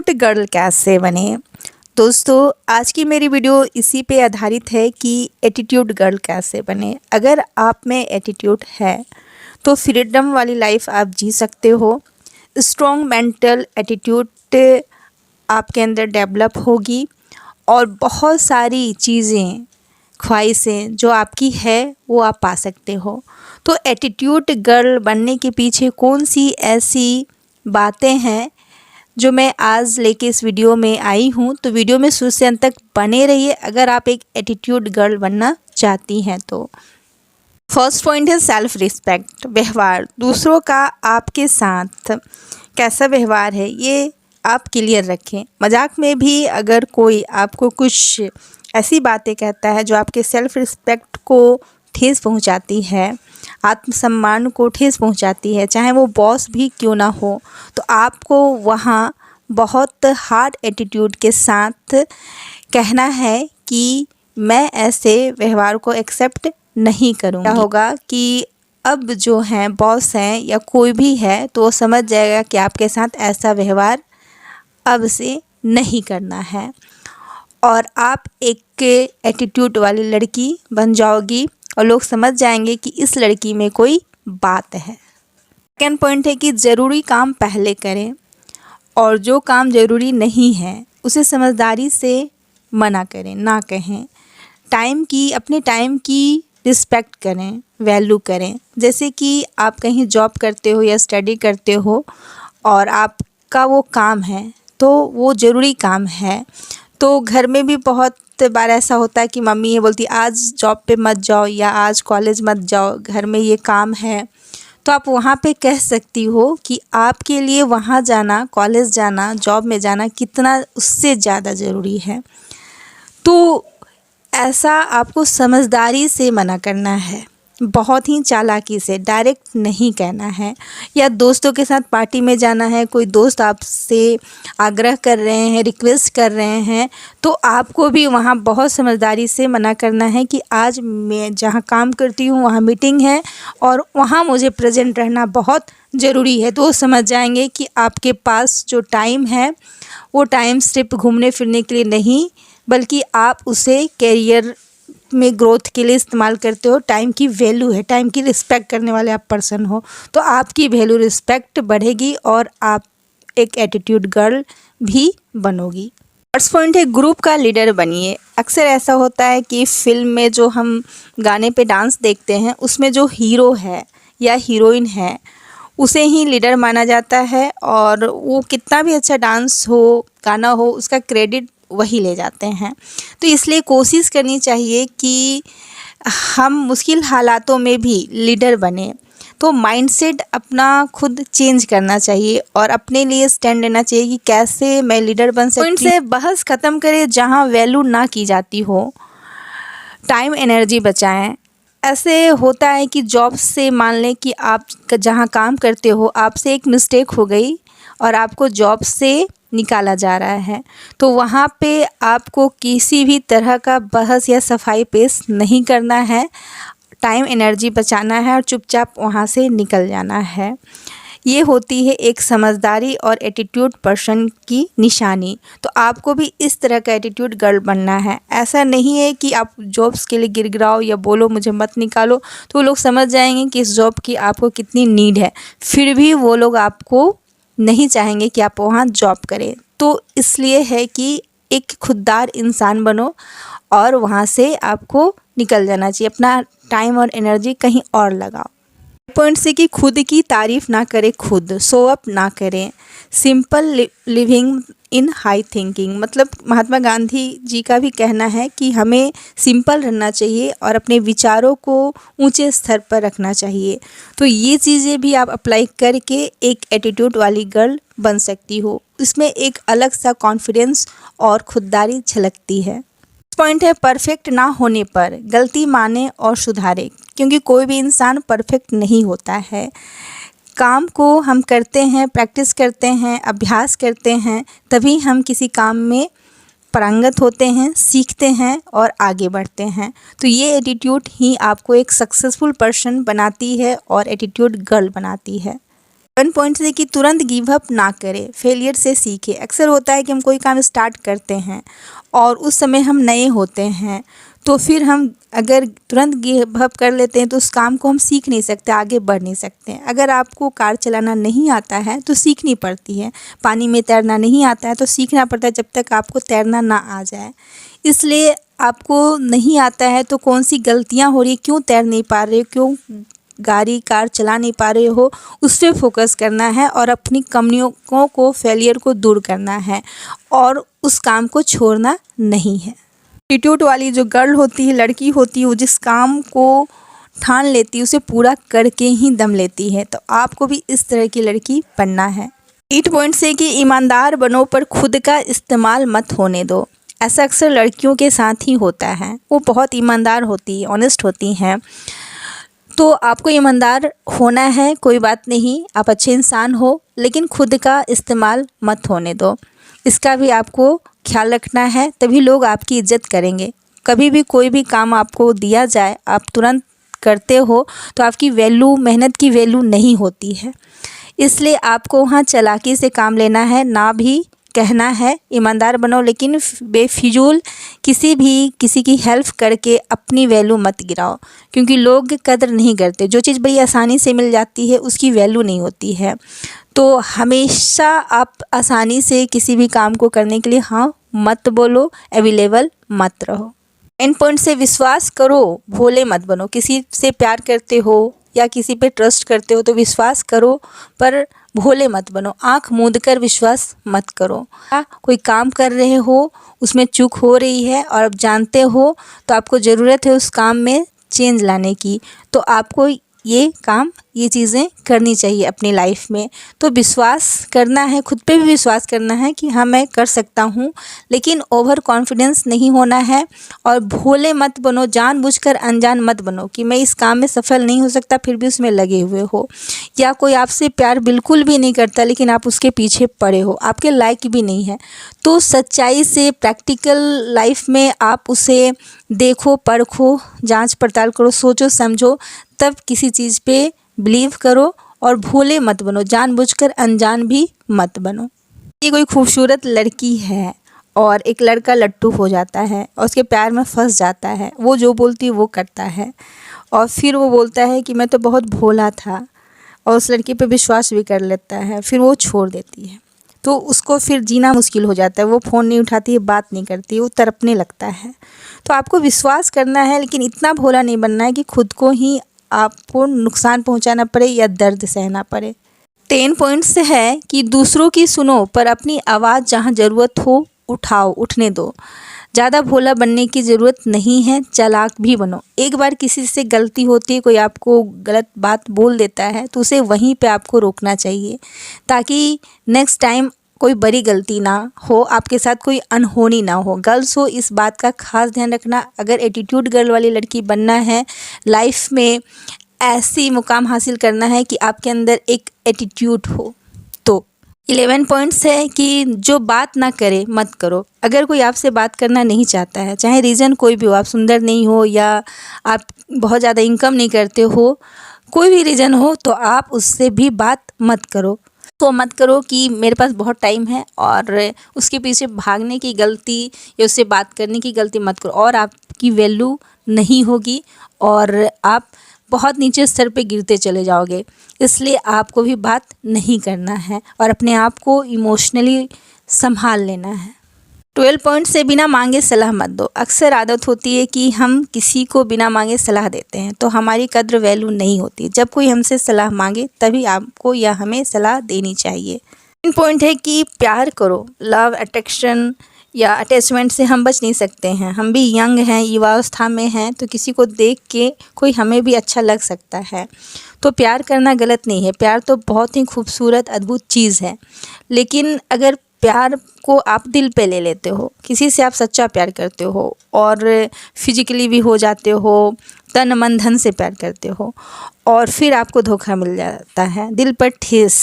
Attitude girl कैसे बने। दोस्तों, आज की मेरी वीडियो इसी पे आधारित है कि एटीट्यूड गर्ल कैसे बने। अगर आप में एटीट्यूड है तो फ्रीडम वाली लाइफ आप जी सकते हो। स्ट्रॉन्ग मेंटल एटीट्यूड आपके अंदर डेवलप होगी और बहुत सारी चीज़ें, ख्वाहिशें जो आपकी है वो आप पा सकते हो। तो एटीट्यूड गर्ल बनने के पीछे कौन सी ऐसी बातें हैं जो मैं आज लेके इस वीडियो में आई हूँ, तो वीडियो में शुरू से अंत तक बने रहिए अगर आप एक एटीट्यूड गर्ल बनना चाहती हैं तो। फर्स्ट पॉइंट है सेल्फ रिस्पेक्ट, व्यवहार। दूसरों का आपके साथ कैसा व्यवहार है ये आप क्लियर रखें। मजाक में भी अगर कोई आपको कुछ ऐसी बातें कहता है जो आपके सेल्फ रिस्पेक्ट को ठेस पहुंचाती है, आत्मसम्मान को ठेस पहुंचाती है, चाहे वो बॉस भी क्यों ना हो, तो आपको वहाँ बहुत हार्ड एटीट्यूड के साथ कहना है कि मैं ऐसे व्यवहार को एक्सेप्ट नहीं करूँगी। क्या होगा कि अब जो हैं बॉस हैं या कोई भी है तो वो समझ जाएगा कि आपके साथ ऐसा व्यवहार अब से नहीं करना है और आप एक एटीट्यूड वाली लड़की बन जाओगी और लोग समझ जाएंगे कि इस लड़की में कोई बात है। सेकेंड पॉइंट है कि ज़रूरी काम पहले करें और जो काम ज़रूरी नहीं है उसे समझदारी से मना करें, ना कहें। अपने टाइम की रिस्पेक्ट करें, वैल्यू करें। जैसे कि आप कहीं जॉब करते हो या स्टडी करते हो और आपका वो काम है तो वो ज़रूरी काम है, तो घर में भी बहुत बार ऐसा होता है कि मम्मी ये बोलती आज जॉब पे मत जाओ या आज कॉलेज मत जाओ, घर में ये काम है। तो आप वहाँ पे कह सकती हो कि आपके लिए वहाँ जाना, कॉलेज जाना, जॉब में जाना कितना उससे ज़्यादा ज़रूरी है। तो ऐसा आपको समझदारी से मना करना है, बहुत ही चालाकी से, डायरेक्ट नहीं कहना है। या दोस्तों के साथ पार्टी में जाना है, कोई दोस्त आपसे आग्रह कर रहे हैं, रिक्वेस्ट कर रहे हैं, तो आपको भी वहाँ बहुत समझदारी से मना करना है कि आज मैं जहाँ काम करती हूँ वहाँ मीटिंग है और वहाँ मुझे प्रेजेंट रहना बहुत ज़रूरी है। तो वो समझ जाएंगे कि आपके पास जो टाइम है वो टाइम सिर्फ घूमने फिरने के लिए नहीं, बल्कि आप उसे कैरियर में ग्रोथ के लिए इस्तेमाल करते हो। टाइम की वैल्यू है, टाइम की रिस्पेक्ट करने वाले आप पर्सन हो, तो आपकी वैल्यू रिस्पेक्ट बढ़ेगी और आप एक एटीट्यूड गर्ल भी बनोगी। फर्स्ट पॉइंट है ग्रुप का लीडर बनिए। अक्सर ऐसा होता है कि फिल्म में जो हम गाने पे डांस देखते हैं उसमें जो हीरो है या हीरोइन है उसे ही लीडर माना जाता है और वो कितना भी अच्छा डांस हो, गाना हो, उसका क्रेडिट वही ले जाते हैं। तो इसलिए कोशिश करनी चाहिए कि हम मुश्किल हालातों में भी लीडर बने। तो माइंडसेट अपना खुद चेंज करना चाहिए और अपने लिए स्टैंड लेना चाहिए कि कैसे मैं लीडर बन सकती हूँ। से बहस ख़त्म करें जहाँ वैल्यू ना की जाती हो। टाइम एनर्जी बचाएं। ऐसे होता है कि जॉब से मान लें कि आप जहाँ काम करते हो आपसे एक मिस्टेक हो गई और आपको जॉब से निकाला जा रहा है, तो वहाँ पे आपको किसी भी तरह का बहस या सफाई पेश नहीं करना है। टाइम एनर्जी बचाना है और चुपचाप वहाँ से निकल जाना है। ये होती है एक समझदारी और एटीट्यूड पर्सन की निशानी। तो आपको भी इस तरह का एटीट्यूड गर्ल बनना है। ऐसा नहीं है कि आप जॉब्स के लिए गिड़गिड़ाओ या बोलो मुझे मत निकालो, तो वो लोग समझ जाएंगे कि इस जॉब की आपको कितनी नीड है, फिर भी वो लोग आपको नहीं चाहेंगे कि आप वहाँ जॉब करें। तो इसलिए है कि एक खुददार इंसान बनो और वहाँ से आपको निकल जाना चाहिए। अपना टाइम और एनर्जी कहीं और लगाओ। पॉइंट से कि खुद की तारीफ़ ना करें, खुद शो अप ना करें। Simple living in high thinking, मतलब महात्मा गांधी जी का भी कहना है कि हमें सिंपल रहना चाहिए और अपने विचारों को ऊंचे स्तर पर रखना चाहिए। तो ये चीज़ें भी आप अप्लाई करके एक एटीट्यूड वाली गर्ल बन सकती हो। इसमें एक अलग सा कॉन्फिडेंस और खुददारी झलकती है। पॉइंट है परफेक्ट ना होने पर गलती माने और सुधारे, क्योंकि कोई भी इंसान परफेक्ट नहीं होता है। काम को हम करते हैं, प्रैक्टिस करते हैं, अभ्यास करते हैं, तभी हम किसी काम में पारंगत होते हैं, सीखते हैं और आगे बढ़ते हैं। तो ये एटीट्यूड ही आपको एक सक्सेसफुल पर्सन बनाती है और एटीट्यूड गर्ल बनाती है। वन पॉइंट से कि तुरंत गिव अप ना करें, फेलियर से सीखें। अक्सर होता है कि हम कोई काम स्टार्ट करते हैं और उस समय हम नए होते हैं, तो फिर हम अगर तुरंत गिव अप कर लेते हैं तो उस काम को हम सीख नहीं सकते, आगे बढ़ नहीं सकते। अगर आपको कार चलाना नहीं आता है तो सीखनी पड़ती है, पानी में तैरना नहीं आता है तो सीखना पड़ता है जब तक आपको तैरना ना आ जाए। इसलिए आपको नहीं आता है तो कौन सी गलतियाँ हो रही, क्यों तैर नहीं पा रहे हो, क्यों गाड़ी कार चला नहीं पा रहे हो, उस पर फोकस करना है और अपनी कमियों को फेलियर को दूर करना है और उस काम को छोड़ना नहीं है। एटीट्यूड वाली जो गर्ल होती है, लड़की होती है, वो जिस काम को ठान लेती है उसे पूरा करके ही दम लेती है। तो आपको भी इस तरह की लड़की बनना है। 8 पॉइंट से कि ईमानदार बनो पर खुद का इस्तेमाल मत होने दो। ऐसा अक्सर लड़कियों के साथ ही होता है, वो बहुत ईमानदार होती है, ऑनेस्ट होती हैं। तो आपको ईमानदार होना है, कोई बात नहीं, आप अच्छे इंसान हो, लेकिन खुद का इस्तेमाल मत होने दो। इसका भी आपको ख्याल रखना है, तभी लोग आपकी इज्जत करेंगे। कभी भी कोई भी काम आपको दिया जाए, आप तुरंत करते हो तो आपकी वैल्यू, मेहनत की वैल्यू नहीं होती है। इसलिए आपको वहाँ चालाकी से काम लेना है, ना भी कहना है ईमानदार बनो, लेकिन बेफिजूल किसी की हेल्प करके अपनी वैल्यू मत गिराओ, क्योंकि लोग कदर नहीं करते। जो चीज़ भाई आसानी से मिल जाती है उसकी वैल्यू नहीं होती है। तो हमेशा आप आसानी से किसी भी काम को करने के लिए हाँ मत बोलो, अवेलेबल मत रहो। एंड पॉइंट से विश्वास करो, भोले मत बनो। किसी से प्यार करते हो या किसी पे ट्रस्ट करते हो तो विश्वास करो, पर भोले मत बनो। आंख मूंद कर विश्वास मत करो। कोई काम कर रहे हो, उसमें चूक हो रही है और आप जानते हो तो आपको ज़रूरत है उस काम में चेंज लाने की, तो आपको ये चीज़ें करनी चाहिए अपनी लाइफ में। तो विश्वास करना है, खुद पे भी विश्वास करना है कि हाँ मैं कर सकता हूँ, लेकिन ओवर कॉन्फिडेंस नहीं होना है। और भोले मत बनो, जानबूझकर अनजान मत बनो कि मैं इस काम में सफल नहीं हो सकता फिर भी उसमें लगे हुए हो। या कोई आपसे प्यार बिल्कुल भी नहीं करता लेकिन आप उसके पीछे पड़े हो, आपके लायक भी नहीं है। तो सच्चाई से, प्रैक्टिकल लाइफ में आप उसे देखो, परखो, जांच पड़ताल करो, सोचो समझो, तब किसी चीज़ पे बिलीव करो। और भोले मत बनो, जानबूझकर अनजान भी मत बनो। ये कोई खूबसूरत लड़की है और एक लड़का लट्टू हो जाता है और उसके प्यार में फंस जाता है, वो जो बोलती है वो करता है और फिर वो बोलता है कि मैं तो बहुत भोला था, और उस लड़की पे विश्वास भी कर लेता है, फिर वो छोड़ देती है। तो उसको फिर जीना मुश्किल हो जाता है, वो फ़ोन नहीं उठाती है, बात नहीं करती, वो तड़पने लगता है। तो आपको विश्वास करना है, लेकिन इतना भोला नहीं बनना है कि खुद को ही आपको नुकसान पहुंचाना पड़े या दर्द सहना पड़े। 10 पॉइंट्स है कि दूसरों की सुनो पर अपनी आवाज़ जहां ज़रूरत हो उठाओ, उठने दो। ज़्यादा भोला बनने की ज़रूरत नहीं है, चालाक भी बनो। एक बार किसी से गलती होती है, कोई आपको गलत बात बोल देता है तो उसे वहीं पे आपको रोकना चाहिए, ताकि नेक्स्ट टाइम कोई बड़ी गलती ना हो, आपके साथ कोई अनहोनी ना हो। गर्ल्स हो, इस बात का खास ध्यान रखना। अगर एटीट्यूड गर्ल वाली लड़की बनना है, लाइफ में ऐसी मुकाम हासिल करना है कि आपके अंदर एक एटीट्यूड हो। तो 11 पॉइंट्स है कि जो बात ना करे मत करो। अगर कोई आपसे बात करना नहीं चाहता है, चाहे रीज़न कोई भी हो, आप सुंदर नहीं हो या आप बहुत ज़्यादा इनकम नहीं करते हो, कोई भी रीज़न हो, तो आप उससे भी बात मत करो। तो मत करो कि मेरे पास बहुत टाइम है, और उसके पीछे भागने की गलती या उससे बात करने की गलती मत करो, और आपकी वैल्यू नहीं होगी और आप बहुत नीचे स्तर पे गिरते चले जाओगे। इसलिए आपको भी बात नहीं करना है और अपने आप को इमोशनली संभाल लेना है। 12 पॉइंट से बिना मांगे सलाह मत दो। अक्सर आदत होती है कि हम किसी को बिना मांगे सलाह देते हैं, तो हमारी कद्र वैल्यू नहीं होती। जब कोई हमसे सलाह मांगे तभी आपको या हमें सलाह देनी चाहिए। 3 पॉइंट है कि प्यार करो। लव, अट्रैक्शन या अटैचमेंट से हम बच नहीं सकते हैं। हम भी यंग हैं, युवावस्था में हैं, तो किसी को देख के कोई हमें भी अच्छा लग सकता है। तो प्यार करना गलत नहीं है, प्यार तो बहुत ही खूबसूरत अद्भुत चीज़ है। लेकिन अगर प्यार को आप दिल पे ले लेते हो, किसी से आप सच्चा प्यार करते हो और फिजिकली भी हो जाते हो, तन मन धन से प्यार करते हो, और फिर आपको धोखा मिल जाता है, दिल पर ठेस,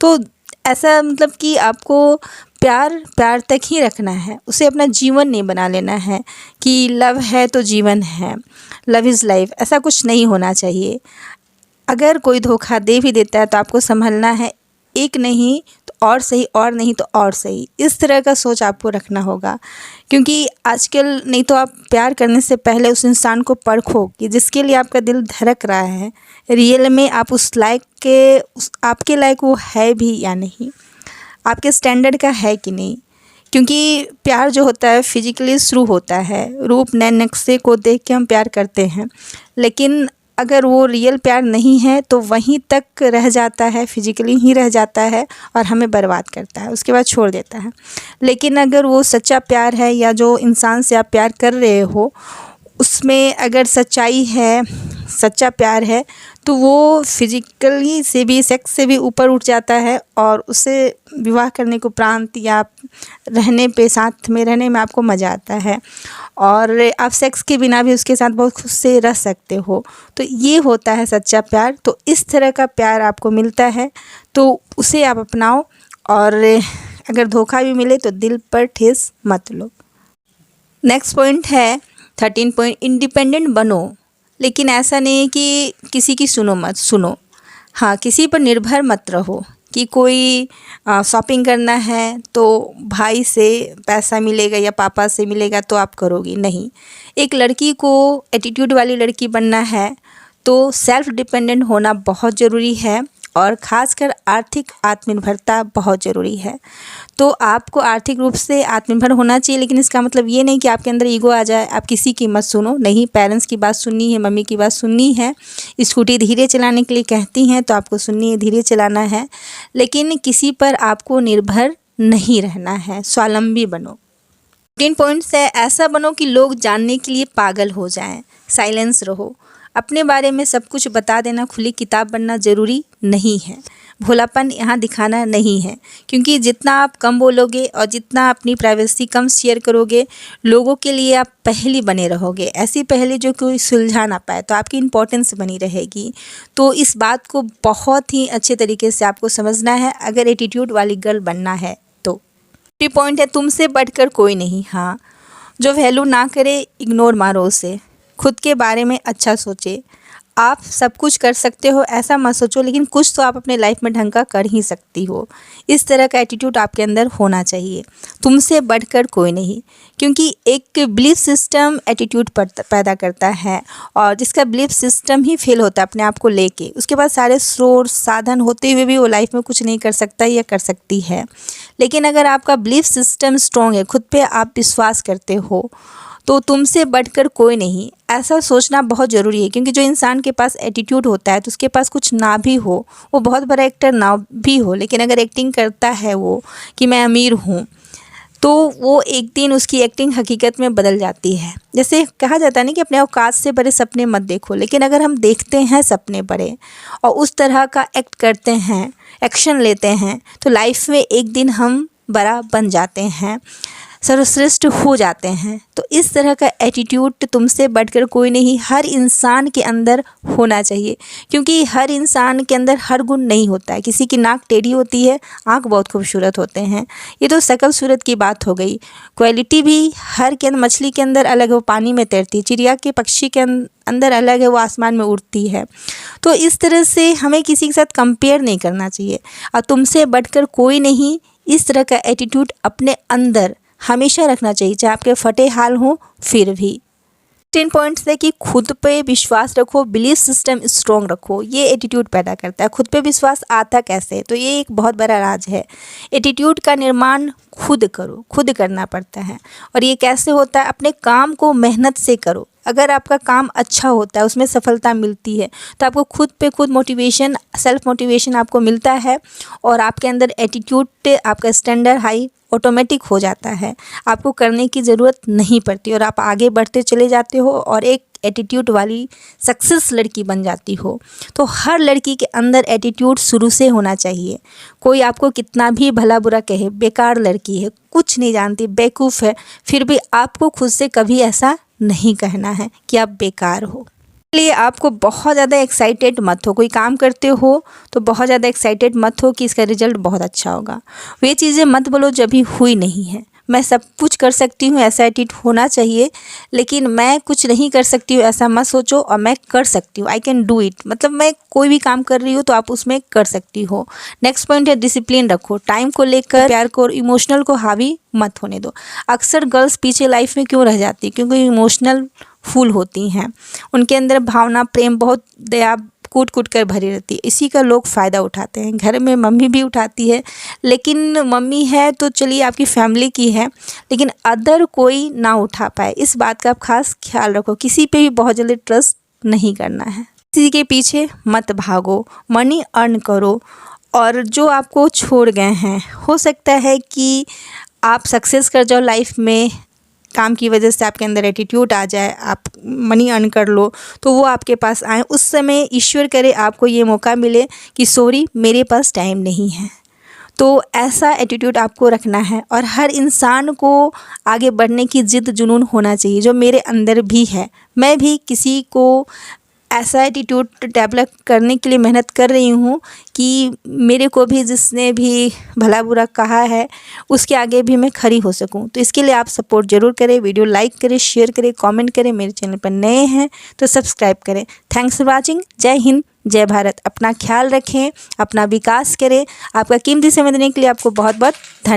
तो ऐसा मतलब कि आपको प्यार तक ही रखना है, उसे अपना जीवन नहीं बना लेना है कि लव है तो जीवन है, लव इज़ लाइफ, ऐसा कुछ नहीं होना चाहिए। अगर कोई धोखा दे भी देता है तो आपको संभलना है, एक नहीं तो और सही, और नहीं तो और सही, इस तरह का सोच आपको रखना होगा। क्योंकि आजकल नहीं तो आप प्यार करने से पहले उस इंसान को परखो कि जिसके लिए आपका दिल धड़क रहा है रियल में आप उस लायक के आपके लायक वो है भी या नहीं, आपके स्टैंडर्ड का है कि नहीं। क्योंकि प्यार जो होता है फिजिकली शुरू होता है, रूप नए नक्शे को देख के हम प्यार करते हैं, लेकिन अगर वो रियल प्यार नहीं है तो वहीं तक रह जाता है, फिजिकली ही रह जाता है और हमें बर्बाद करता है, उसके बाद छोड़ देता है। लेकिन अगर वो सच्चा प्यार है या जो इंसान से आप प्यार कर रहे हो उसमें अगर सच्चाई है, सच्चा प्यार है, तो वो फिजिकली से भी, सेक्स से भी ऊपर उठ जाता है और उसे विवाह करने को उपरांत या रहने पे, साथ में रहने में आपको मज़ा आता है और आप सेक्स के बिना भी उसके साथ बहुत खुश से रह सकते हो। तो ये होता है सच्चा प्यार। तो इस तरह का प्यार आपको मिलता है तो उसे आप अपनाओ और अगर धोखा भी मिले तो दिल पर ठेस मत लो। नेक्स्ट पॉइंट है 13 पॉइंट, इंडिपेंडेंट बनो, लेकिन ऐसा नहीं है कि किसी की सुनो मत, सुनो हाँ, किसी पर निर्भर मत रहो कि कोई शॉपिंग करना है तो भाई से पैसा मिलेगा या पापा से मिलेगा तो आप करोगी, नहीं। एक लड़की को एटीट्यूड वाली लड़की बनना है तो सेल्फ डिपेंडेंट होना बहुत ज़रूरी है और ख़ासकर आर्थिक आत्मनिर्भरता बहुत ज़रूरी है। तो आपको आर्थिक रूप से आत्मनिर्भर होना चाहिए, लेकिन इसका मतलब ये नहीं कि आपके अंदर ईगो आ जाए, आप किसी की मत सुनो, नहीं। पेरेंट्स की बात सुननी है, मम्मी की बात सुननी है, स्कूटी धीरे चलाने के लिए कहती हैं तो आपको सुननी है, धीरे चलाना है, लेकिन किसी पर आपको निर्भर नहीं रहना है, स्वावलंबी बनो। 3 पॉइंट्स है, ऐसा बनो कि लोग जानने के लिए पागल हो जाएं, साइलेंस रहो, अपने बारे में सब कुछ बता देना खुली किताब बनना ज़रूरी नहीं है, भोलापन यहाँ दिखाना नहीं है। क्योंकि जितना आप कम बोलोगे और जितना अपनी प्राइवेसी कम शेयर करोगे, लोगों के लिए आप पहेली बने रहोगे, ऐसी पहेली जो कोई सुलझा ना पाए, तो आपकी इम्पोर्टेंस बनी रहेगी। तो इस बात को बहुत ही अच्छे तरीके से आपको समझना है अगर एटीट्यूड वाली गर्ल बनना है तो। 3 पॉइंट है, तुमसे बढ़कर कोई नहीं, हाँ, जो वैल्यू ना करे इग्नोर मारो उसे, खुद के बारे में अच्छा सोचे। आप सब कुछ कर सकते हो ऐसा मत सोचो, लेकिन कुछ तो आप अपने लाइफ में ढंग का कर ही सकती हो। इस तरह का एटीट्यूड आपके अंदर होना चाहिए, तुमसे बढ़कर कोई नहीं। क्योंकि एक बिलीफ सिस्टम एटीट्यूड पैदा करता है और जिसका बिलीफ सिस्टम ही फेल होता है अपने आप को लेके, उसके बाद सारे सोर्स साधन होते हुए भी वो लाइफ में कुछ नहीं कर सकता या कर सकती है। लेकिन अगर आपका बिलीफ सिस्टम स्ट्रॉन्ग है, खुद पे आप विश्वास करते हो, तो तुमसे बढ़कर कोई नहीं, ऐसा सोचना बहुत ज़रूरी है। क्योंकि जो इंसान के पास एटीट्यूड होता है तो उसके पास कुछ ना भी हो, वो बहुत बड़ा एक्टर ना भी हो, लेकिन अगर एक्टिंग करता है वो कि मैं अमीर हूँ, तो वो एक दिन उसकी एक्टिंग हकीकत में बदल जाती है। जैसे कहा जाता है ना कि अपने औकात से बड़े सपने मत देखो, लेकिन अगर हम देखते हैं सपने बड़े और उस तरह का एक्ट करते हैं, एक्शन लेते हैं, तो लाइफ में एक दिन हम बड़ा बन जाते हैं, सर्वश्रेष्ठ हो जाते हैं। तो इस तरह का एटीट्यूड तुमसे बढ़कर कोई नहीं हर इंसान के अंदर होना चाहिए। क्योंकि हर इंसान के अंदर हर गुण नहीं होता है, किसी की नाक टेढ़ी होती है, आँख बहुत खूबसूरत होते हैं, ये तो शकल सूरत की बात हो गई। क्वालिटी भी हर के अंदर, मछली के अंदर अलग है, वो पानी में तैरती है, चिड़िया के पक्षी के अंदर अलग है, वो आसमान में उड़ती है। तो इस तरह से हमें किसी के साथ कंपेयर नहीं करना चाहिए और तुमसे बढ़कर कोई नहीं, इस तरह का एटीट्यूड अपने अंदर हमेशा रखना चाहिए, चाहे आपके फटे हाल हों फिर भी। 10 पॉइंट्स है कि खुद पे विश्वास रखो, बिलीफ सिस्टम स्ट्रॉन्ग रखो, ये एटीट्यूड पैदा करता है। खुद पे विश्वास आता कैसे, तो ये एक बहुत बड़ा राज है। एटीट्यूड का निर्माण खुद करो, खुद करना पड़ता है। और ये कैसे होता है, अपने काम को मेहनत से करो। अगर आपका काम अच्छा होता है, उसमें सफलता मिलती है, तो आपको खुद पे खुद मोटिवेशन, सेल्फ मोटिवेशन आपको मिलता है और आपके अंदर एटीट्यूड, आपका स्टैंडर्ड हाई ऑटोमेटिक हो जाता है, आपको करने की ज़रूरत नहीं पड़ती और आप आगे बढ़ते चले जाते हो और एक एटीट्यूड वाली सक्सेस लड़की बन जाती हो। तो हर लड़की के अंदर एटीट्यूड शुरू से होना चाहिए। कोई आपको कितना भी भला बुरा कहे, बेकार लड़की है, कुछ नहीं जानती, बेवकूफ़ है, फिर भी आपको खुद से कभी ऐसा नहीं कहना है कि आप बेकार हो। इसलिए आपको बहुत ज़्यादा एक्साइटेड मत हो, कोई काम करते हो तो बहुत ज़्यादा एक्साइटेड मत हो कि इसका रिजल्ट बहुत अच्छा होगा। वे चीज़ें मत बोलो जब भी हुई नहीं है, मैं सब कुछ कर सकती हूँ ऐसा एटीट्यूड होना चाहिए, लेकिन मैं कुछ नहीं कर सकती हूँ ऐसा मत सोचो, और मैं कर सकती हूँ, आई कैन डू इट, मतलब मैं कोई भी काम कर रही हूँ तो आप उसमें कर सकती हो। नेक्स्ट पॉइंट है डिसिप्लिन रखो, टाइम को लेकर, प्यार को और इमोशनल को हावी मत होने दो। अक्सर गर्ल्स पीछे लाइफ में क्यों रह जाती, क्योंकि इमोशनल फूल होती हैं, उनके अंदर भावना, प्रेम, बहुत दया कूट कूट कर भरी रहती है, इसी का लोग फ़ायदा उठाते हैं। घर में मम्मी भी उठाती है, लेकिन मम्मी है तो चलिए आपकी फैमिली की है, लेकिन अदर कोई ना उठा पाए, इस बात का आप खास ख्याल रखो। किसी पे भी बहुत जल्दी ट्रस्ट नहीं करना है, किसी के पीछे मत भागो, मनी अर्न करो, और जो आपको छोड़ गए हैं, हो सकता है कि आप सक्सेस कर जाओ लाइफ में, काम की वजह से आपके अंदर एटीट्यूड आ जाए, आप मनी अर्न कर लो, तो वो आपके पास आए, उस समय ईश्वर करे आपको ये मौका मिले कि सॉरी मेरे पास टाइम नहीं है। तो ऐसा एटीट्यूड आपको रखना है, और हर इंसान को आगे बढ़ने की ज़िद जुनून होना चाहिए, जो मेरे अंदर भी है। मैं भी किसी को ऐसा एटीट्यूड डेवलप करने के लिए मेहनत कर रही हूँ कि मेरे को भी जिसने भी भला बुरा कहा है उसके आगे भी मैं खड़ी हो सकूँ। तो इसके लिए आप सपोर्ट ज़रूर करें, वीडियो लाइक करें, शेयर करें, कमेंट करें, मेरे चैनल पर नए हैं तो सब्सक्राइब करें। Thanks for watching. जय हिंद, जय भारत। अपना ख्याल रखें, अपना विकास करें। आपका कीमती समय देने के लिए आपको बहुत बहुत धन्यवाद।